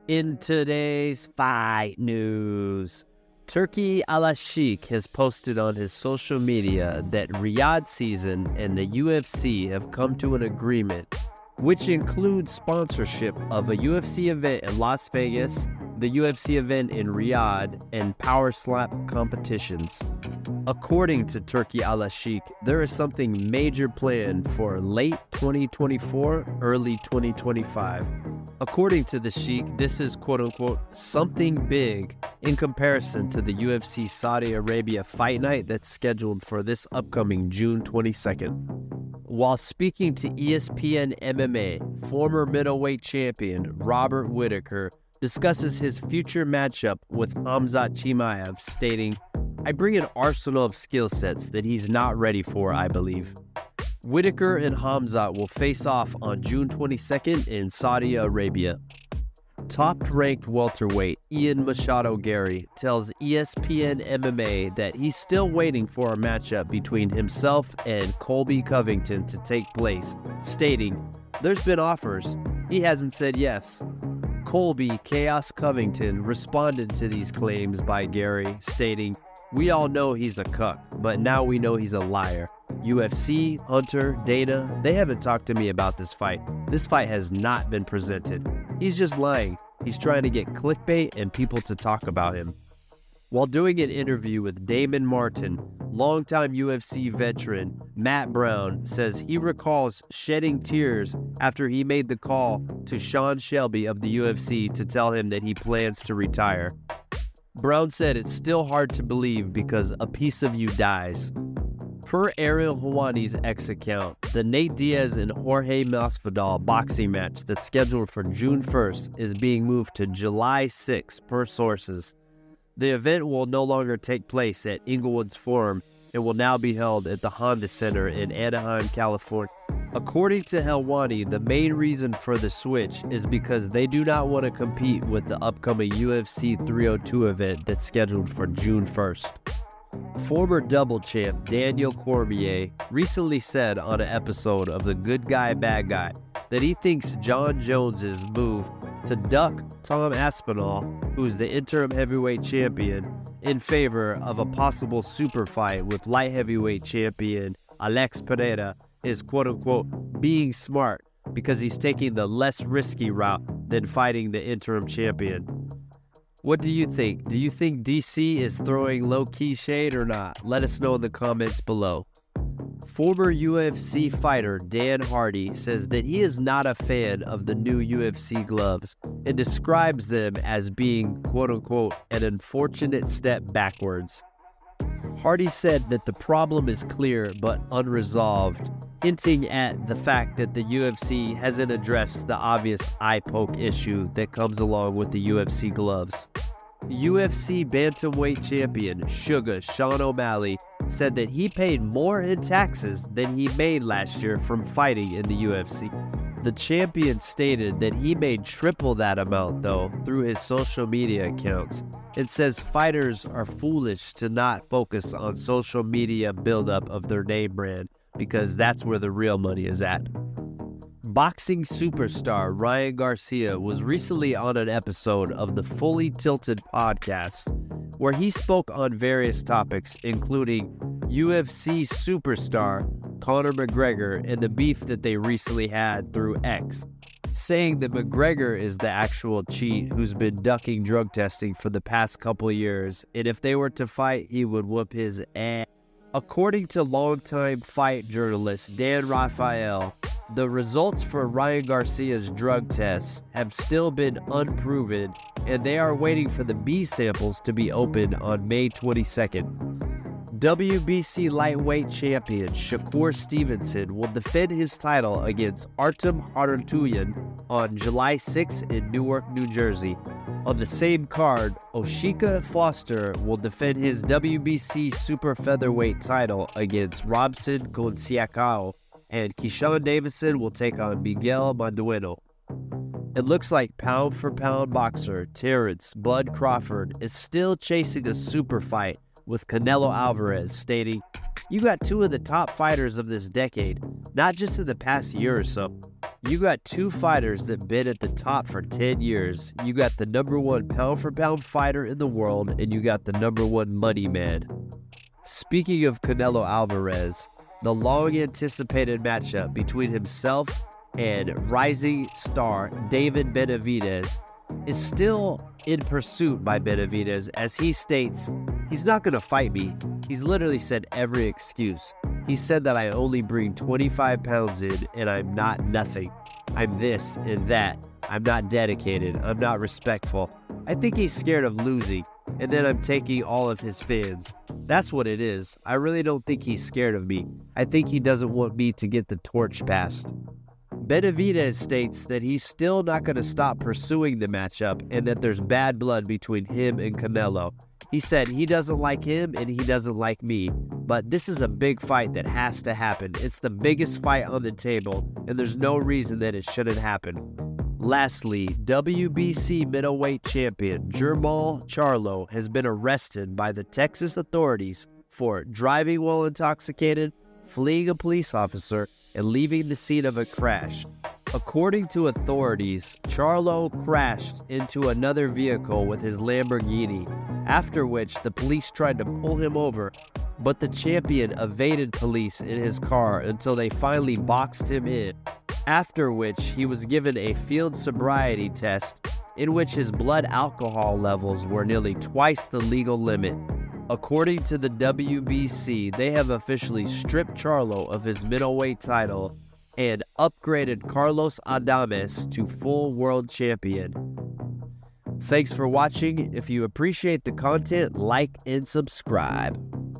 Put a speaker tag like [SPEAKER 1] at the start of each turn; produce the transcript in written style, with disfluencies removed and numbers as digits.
[SPEAKER 1] In today's fight news, Turki Al-Sheikh has posted on his social media that Riyadh season and the UFC have come to an agreement, which includes sponsorship of a UFC event in Las Vegas, the UFC event in Riyadh, and power slap competitions. According to Turki Al-Sheikh, there is something major planned for late 2024, early 2025. According to the Sheikh, this is quote-unquote something big in comparison to the UFC Saudi Arabia fight night that's scheduled for this upcoming June 22nd. While speaking to ESPN MMA, former middleweight champion Robert Whittaker discusses his future matchup with Khamzat Chimaev, stating, "I bring an arsenal of skill sets that he's not ready for, I believe." Whittaker and Khamzat will face off on June 22nd in Saudi Arabia. Top-ranked welterweight Ian Machado Gary tells ESPN MMA that he's still waiting for a matchup between himself and Colby Covington to take place, stating, "There's been offers. He hasn't said yes." Colby Chaos Covington responded to these claims by Gary, stating, "We all know he's a cuck, but now we know he's a liar. UFC, Hunter, Dana, they haven't talked to me about this fight. This fight has not been presented. He's just lying. He's trying to get clickbait and people to talk about him." While doing an interview with Damon Martin, longtime UFC veteran Matt Brown says he recalls shedding tears after he made the call to Sean Shelby of the UFC to tell him that he plans to retire. Brown said it's still hard to believe because a piece of you dies. Per Ariel Helwani's X account, the Nate Diaz and Jorge Masvidal boxing match that's scheduled for June 1st is being moved to July 6th per sources. The event will no longer take place at Inglewood's Forum and will now be held at the Honda Center in Anaheim, California. According to Helwani, the main reason for the switch is because they do not want to compete with the upcoming UFC 302 event that's scheduled for June 1st. Former double champ Daniel Cormier recently said on an episode of The Good Guy, Bad Guy that he thinks John Jones's move to duck Tom Aspinall, who's the interim heavyweight champion, in favor of a possible super fight with light heavyweight champion Alex Pereira is quote-unquote being smart because he's taking the less risky route than fighting the interim champion. What do you think? Do you think DC is throwing low-key shade or not? Let us know in the comments below. Former UFC fighter Dan Hardy says that he is not a fan of the new UFC gloves and describes them as being, quote-unquote, an unfortunate step backwards. Hardy said that the problem is clear but unresolved, hinting at the fact that the UFC hasn't addressed the obvious eye poke issue that comes along with the UFC gloves. UFC bantamweight champion Sugar Sean O'Malley said that he paid more in taxes than he made last year from fighting in the UFC. The champion stated that he made triple that amount though through his social media accounts, and says fighters are foolish to not focus on social media buildup of their name brand because that's where the real money is at. Boxing superstar Ryan Garcia was recently on an episode of the Fully Tilted podcast where he spoke on various topics including UFC superstar Conor McGregor and the beef that they recently had through X, saying that McGregor is the actual cheat who's been ducking drug testing for the past couple years, and if they were to fight, he would whoop his ass. According to longtime fight journalist Dan Rafael, the results for Ryan Garcia's drug tests have still been unproven, and they are waiting for the B samples to be opened on May 22nd. WBC lightweight champion Shakur Stevenson will defend his title against Artem Harutyunyan on July 6 in Newark, New Jersey. On the same card, Oshika Foster will defend his WBC super featherweight title against Robson Conceição, and Keyshawn Davison will take on Miguel Mandueno. It looks like pound-for-pound boxer Terrence Bud Crawford is still chasing a super fight with Canelo Alvarez, stating, You got two of the top fighters of this decade, not just in the past year or so. You got two fighters that been at the top for 10 years. You got the #1 pound-for-pound fighter in the world, and you got the #1 money man. Speaking of Canelo Alvarez, the long-anticipated matchup between himself and rising star David Benavidez is still in pursuit by Benavidez, as he states he's not going to fight me. He's literally said every excuse. He said that I only bring 25 pounds in and I'm not nothing. I'm this and that. I'm not dedicated. I'm not respectful. I think he's scared of losing, and then I'm taking all of his fans. That's what it is. I really don't think he's scared of me. I think he doesn't want me to get the torch passed. Benavidez states that he's still not going to stop pursuing the matchup and that there's bad blood between him and Canelo. He said he doesn't like him and he doesn't like me, but this is a big fight that has to happen. It's the biggest fight on the table, and there's no reason that it shouldn't happen. Lastly, WBC middleweight champion Jermall Charlo has been arrested by the Texas authorities for driving while intoxicated, fleeing a police officer, and leaving the scene of a crash. According to authorities, Charlo crashed into another vehicle with his Lamborghini, after which the police tried to pull him over, but the champion evaded police in his car until they finally boxed him in, after which he was given a field sobriety test in which his blood alcohol levels were nearly twice the legal limit. According to the WBC, they have officially stripped Charlo of his middleweight title and upgraded Carlos Adames to full world champion. Thanks for watching. If you appreciate the content, like and subscribe.